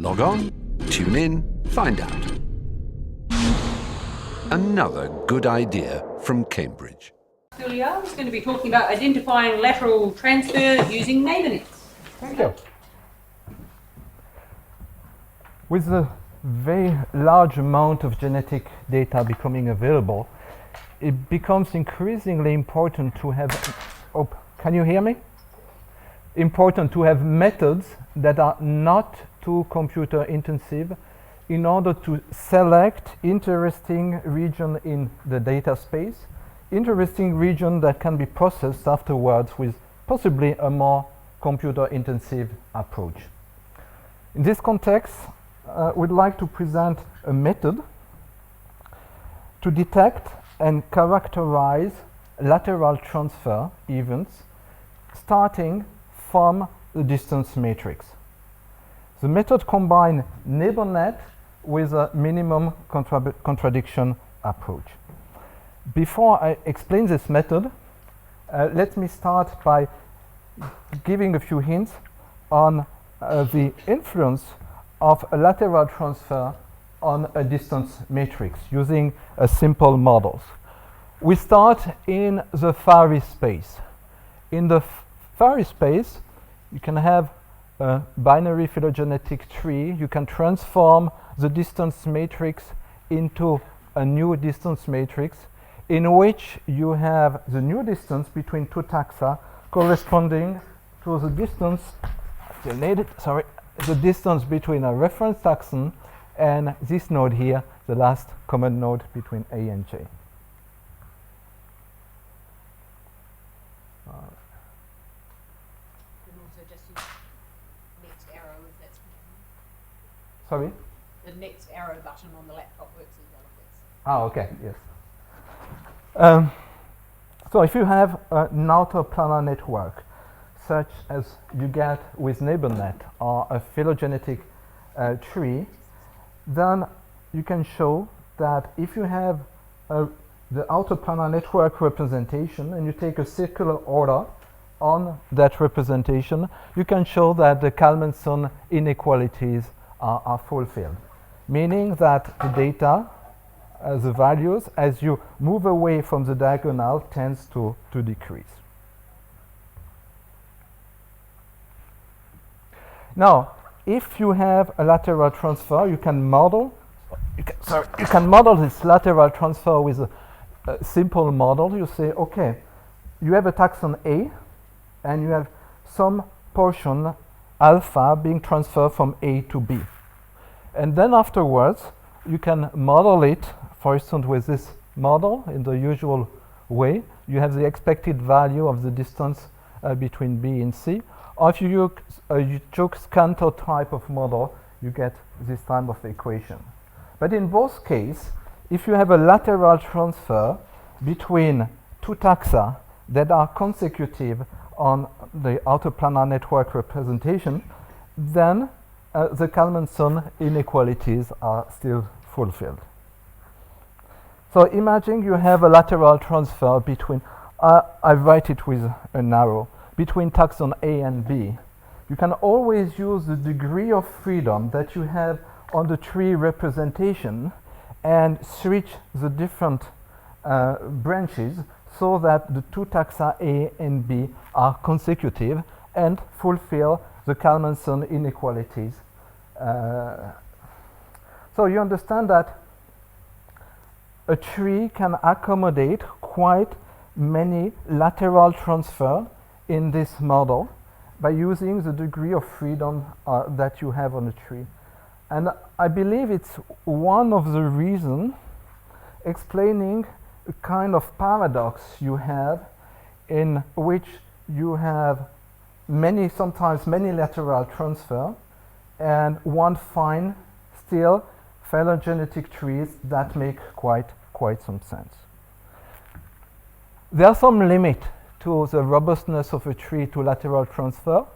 Log on, tune in, find out. Another good idea from Cambridge. Thuillard is going to be talking about identifying lateral transfer using neighbour nets. Thank you. With the very large amount of genetic data becoming available, it becomes increasingly important to have, can you hear me? Important to have methods that are not too computer intensive in order to select interesting region in the data space, interesting region that can be processed afterwards with possibly a more computer intensive approach. In this context, we'd like to present a method to detect and characterize lateral transfer events starting from the distance matrix. The method combines neighbor net with a minimum contradiction approach. Before I explain this method, let me start by giving a few hints on the influence of a lateral transfer on a distance matrix using simple models. We start in the Fari space. In the Fari space, you can have a binary phylogenetic tree. You can transform the distance matrix into a new distance matrix in which you have the new distance between two taxa corresponding to the distance, the distance between a reference taxon and this node here, the last common node between A and J. Sorry? The next arrow button on the laptop works as well as this. Ah, okay, yes. So if you have an outer planar network, such as you get with NeighborNet or a phylogenetic tree, then you can show that if you have the outer planar network representation and you take a circular order on that representation, you can show that the Kalman-Son inequalities are fulfilled, meaning that the data, the values, as you move away from the diagonal, tends to decrease. Now, if you have a lateral transfer, you can model. You can model this lateral transfer with a simple model. You say, okay, you have a taxon A, and you have some portion alpha being transferred from A to B. And then afterwards, you can model it, for instance, with this model in the usual way. You have the expected value of the distance between B and C. Or if you use a Joukes-Cantor type of model, you get this type of equation. But in both cases, if you have a lateral transfer between two taxa that are consecutive on the outer planar network representation, then the Kalman-Son inequalities are still fulfilled. So imagine you have a lateral transfer between, I write it with an arrow, between taxon A and B. You can always use the degree of freedom that you have on the tree representation and switch the different branches so that the two taxa A and B are consecutive and fulfill the Kalman-Son inequalities. So you understand that a tree can accommodate quite many lateral transfer in this model by using the degree of freedom that you have on a tree. And I believe it's one of the reasons explaining a kind of paradox you have in which you have sometimes many lateral transfer and one find still phylogenetic trees that make quite some sense. There are some limits to the robustness of a tree to lateral transfer.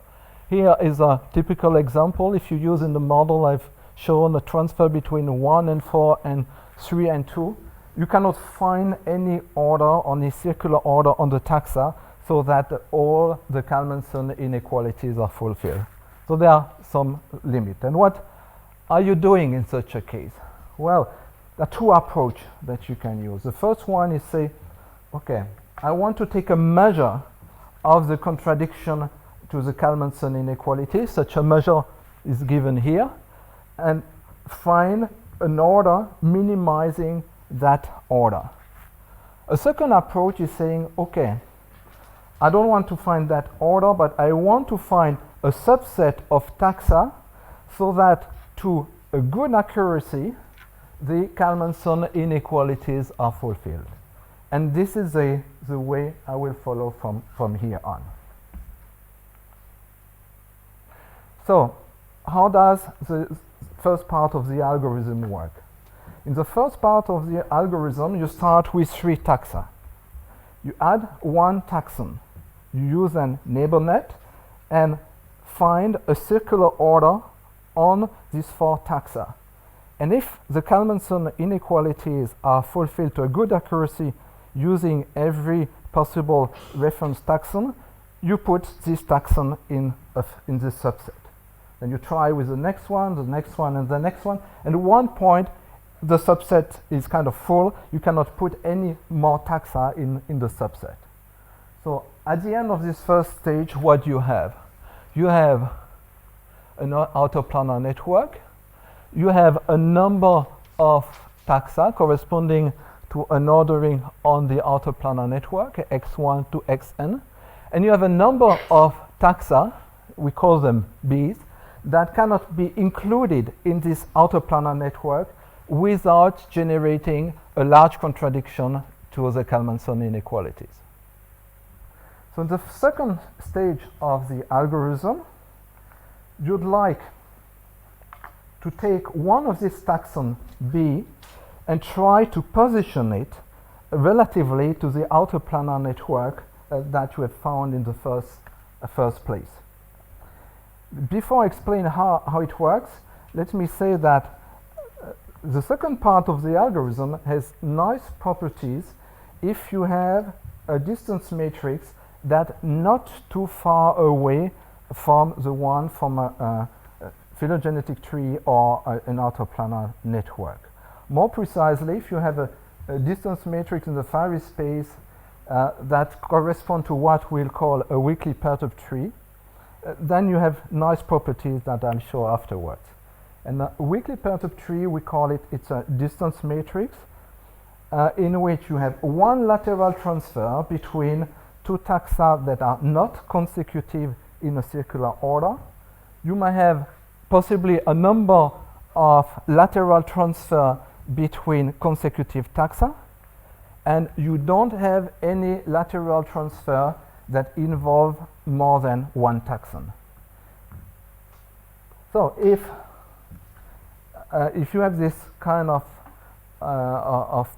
Here is a typical example. If you use in the model I've shown a transfer between 1 and 4 and 3 and 2, you cannot find any order, any circular order on the taxa so that all the Kalman-Son inequalities are fulfilled. So there are some limits. And what are you doing in such a case? Well, there are two approaches that you can use. The first one is say, okay, I want to take a measure of the contradiction to the Kalmanson inequality. Such a measure is given here, and find an order minimizing that order. A second approach is saying, okay, I don't want to find that order, but I want to find a subset of taxa so that to a good accuracy, the Kalmanson inequalities are fulfilled. And this is the way I will follow from here on. So, how does the first part of the algorithm work? In the first part of the algorithm, you start with 3 taxa. You add 1 taxon. You use an neighbor net and find a circular order on these 4 taxa. And if the Kalmanson inequalities are fulfilled to a good accuracy using every possible reference taxon, you put this taxon in this subset. Then you try with the next one, and the next one. And at one point, the subset is kind of full. You cannot put any more taxa in the subset. So at the end of this first stage, what you have? You have an autoplanar network. You have a number of taxa corresponding to an ordering on the autoplanar network, x1 to xn. And you have a number of taxa, we call them B's, that cannot be included in this autoplanar network without generating a large contradiction to the Kalmanson inequalities. So in the second stage of the algorithm, you'd like to take one of these taxon B and try to position it relatively to the autoplanar network that you have found in the first place. Before I explain how it works, let me say that the second part of the algorithm has nice properties if you have a distance matrix that not too far away from the one from a phylogenetic tree or an autoplanar network. More precisely, if you have a distance matrix in the Fiery space that correspond to what we'll call a weakly perturbed tree, then you have nice properties that I'll show afterwards. And a weakly perturbed tree, we call it, it's a distance matrix in which you have one lateral transfer between 2 taxa that are not consecutive in a circular order. You may have possibly a number of lateral transfer between consecutive taxa, and you don't have any lateral transfer that involve more than 1 taxon. So if you have this kind of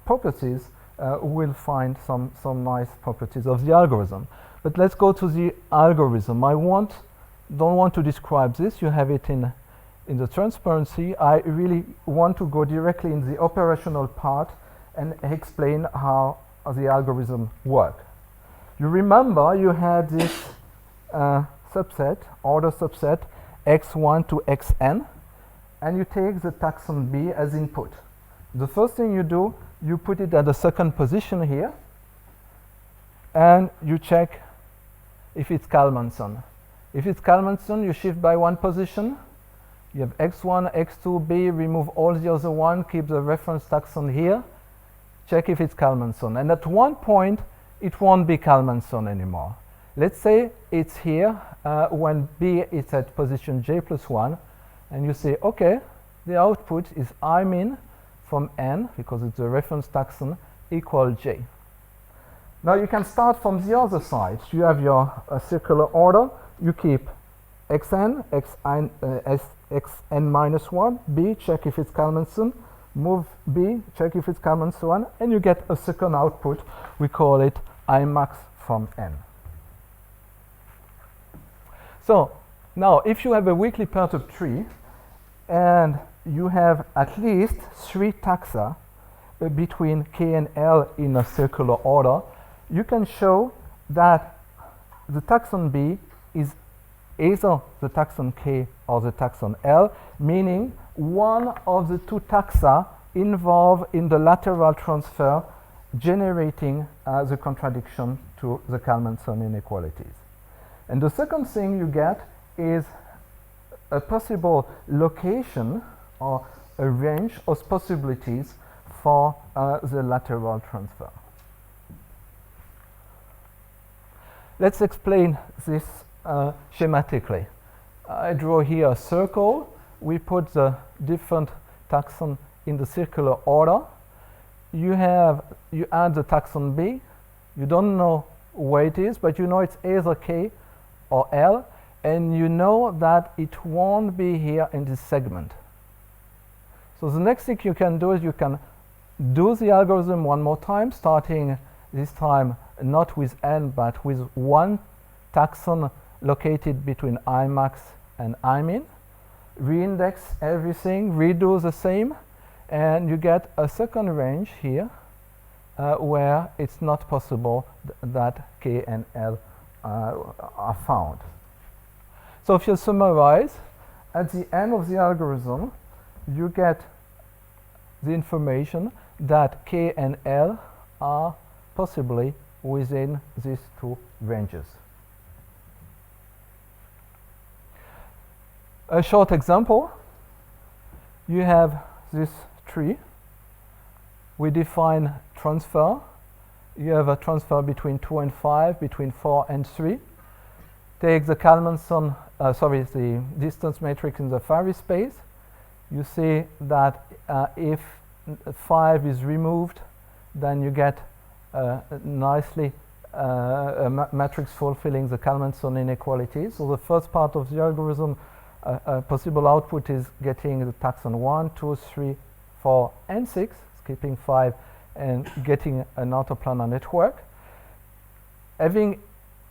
properties, we'll find some nice properties of the algorithm. But let's go to the algorithm. Don't want to describe this. You have it in the transparency. I really want to go directly in the operational part and explain how the algorithm works. You remember you had this subset, order subset, x1 to xn, and you take the taxon B as input. The first thing you do, you put it at the second position here, and you check if it's Kalmanson. If it's Kalmanson, you shift by 1 position. You have x1, x2, B, remove all the other one, keep the reference taxon here, check if it's Kalmanson. And at one point, it won't be Kalmanson anymore. Let's say it's here when B is at position j plus 1, and you say, okay, the output is I min from n, because it's a reference taxon, equal j. Now you can start from the other side. You have your circular order. You keep xn, xn minus 1, B, check if it's Kalmanson, move B, check if it's Kalmanson, and you get a second output. We call it I max from n. So now if you have a weakly perturbed tree and you have at least 3 taxa between K and L in a circular order, you can show that the taxon B is either the taxon K or the taxon L, meaning one of the two taxa involved in the lateral transfer, generating the contradiction to the Kalmanson inequalities. And the second thing you get is a possible location or a range of possibilities for the lateral transfer. Let's explain this schematically. I draw here a circle. We put the different taxon in the circular order. You add the taxon B. You don't know where it is, but you know it's either K or L, and you know that it won't be here in this segment. So the next thing you can do is you can do the algorithm one more time, starting this time not with n but with one taxon located between Imax and Imin. Reindex everything, redo the same, and you get a second range here where it's not possible that K and L are found. So if you summarize, at the end of the algorithm, you get the information that K and L are possibly within these two ranges. A short example, you have this tree. We define transfer. You have a transfer between 2 and 5, between 4 and 3. Take the Kalmanson, the distance matrix in the Fari space. You see that if 5 is removed, then you get nicely a matrix fulfilling the Kalmanson inequality. So the first part of the algorithm, possible output is getting the taxon 1, 2, 3, 4, and 6, skipping 5, and getting an autoplanar network. Having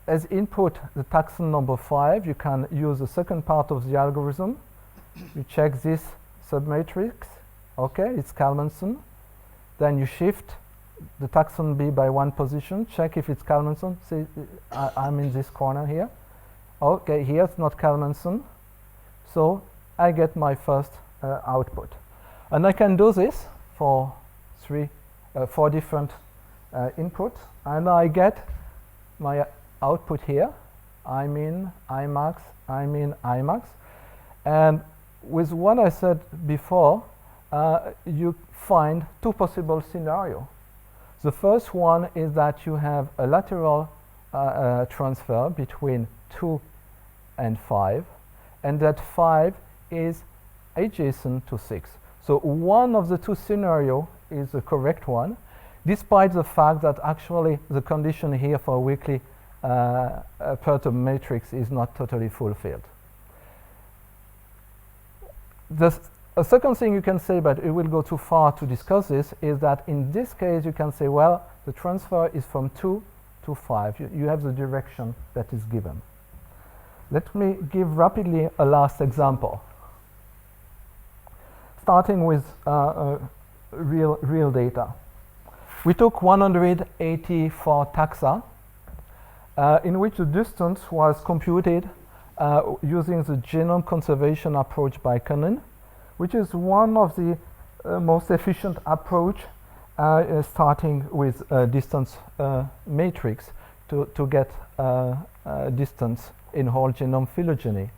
as input the taxon number 5, you can use the second part of the algorithm. You check this submatrix. Okay, it's Kalmanson. Then you shift the taxon B by one position, check if it's Kalmanson. See, I'm in this corner here. Okay, here it's not Kalmanson. So I get my first output. And I can do this for 4 different inputs. And I get my output here, Imin, Imax, Imin, Imax. And with what I said before, you find two possible scenarios. The first one is that you have a lateral transfer between 2 and 5, and that 5 is adjacent to 6. So one of the two scenarios is the correct one, despite the fact that actually the condition here for a weakly perturbed matrix is not totally fulfilled. A second thing you can say, but it will go too far to discuss this, is that in this case you can say, well, the transfer is from 2 to 5. You have the direction that is given. Let me give rapidly a last example. Starting with real data. We took 184 taxa in which the distance was computed using the genome conservation approach by Cannon, which is one of the most efficient approach starting with a distance matrix to get distance in whole genome phylogeny.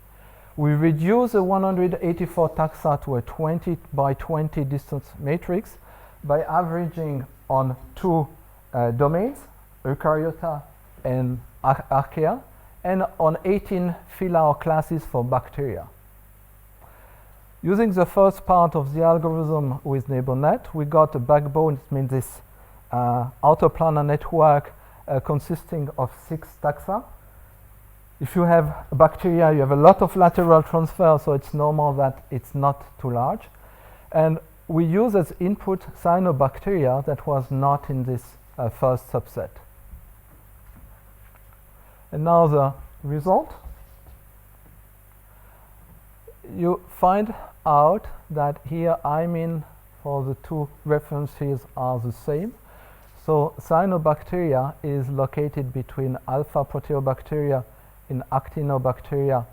We reduce the 184 taxa to a 20 by 20 distance matrix by averaging on 2 domains, Eukaryota and Archaea, and on 18 phyla or classes for bacteria. Using the first part of the algorithm with NeighborNet, we got a backbone, it means this autoplanar network consisting of 6 taxa. If you have bacteria, you have a lot of lateral transfer, so it's normal that it's not too large. And we use as input cyanobacteria that was not in this first subset. And now the result. You find out that here Imin for the two references are the same. So cyanobacteria is located between alpha proteobacteria in actinobacteria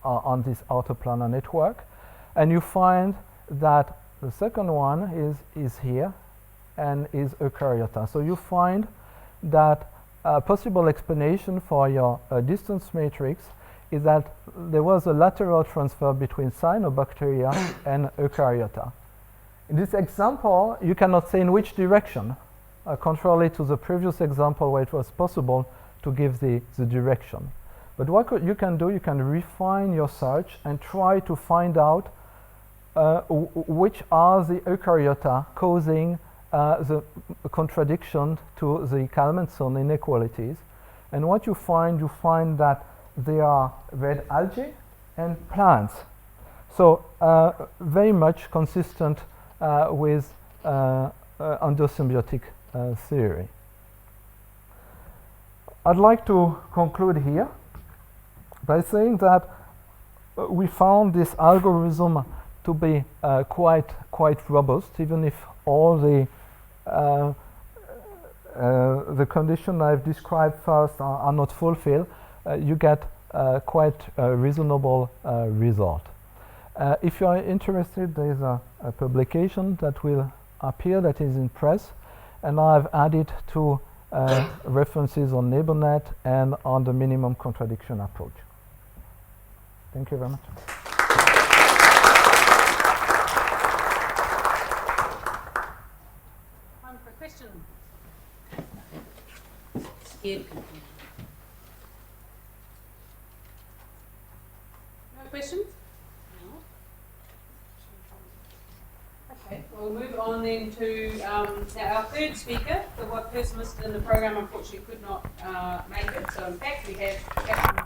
on this autoplanar network. and you find that the second one is here and is eukaryota. So you find that a possible explanation for your distance matrix is that there was a lateral transfer between cyanobacteria and eukaryota. In this example, you cannot say in which direction, contrary to the previous example where it was possible to give the direction. But what you can do, you can refine your search and try to find out which are the eukaryota causing the contradiction to the Kalmanson inequalities. And what you find that they are red algae and plants. So very much consistent with endosymbiotic theory. I'd like to conclude here by saying that we found this algorithm to be quite robust, even if all the conditions I've described first are not fulfilled. You get quite a reasonable result. If you are interested, there is a publication that will appear that is in press, and I've added two references on NeighborNet and on the minimum contradiction approach. Thank you very much. Time for a question. Scared. No questions? No. Okay, well, we'll move on then to now our third speaker. The one person listed in the program unfortunately could not make it. So in fact we have Captain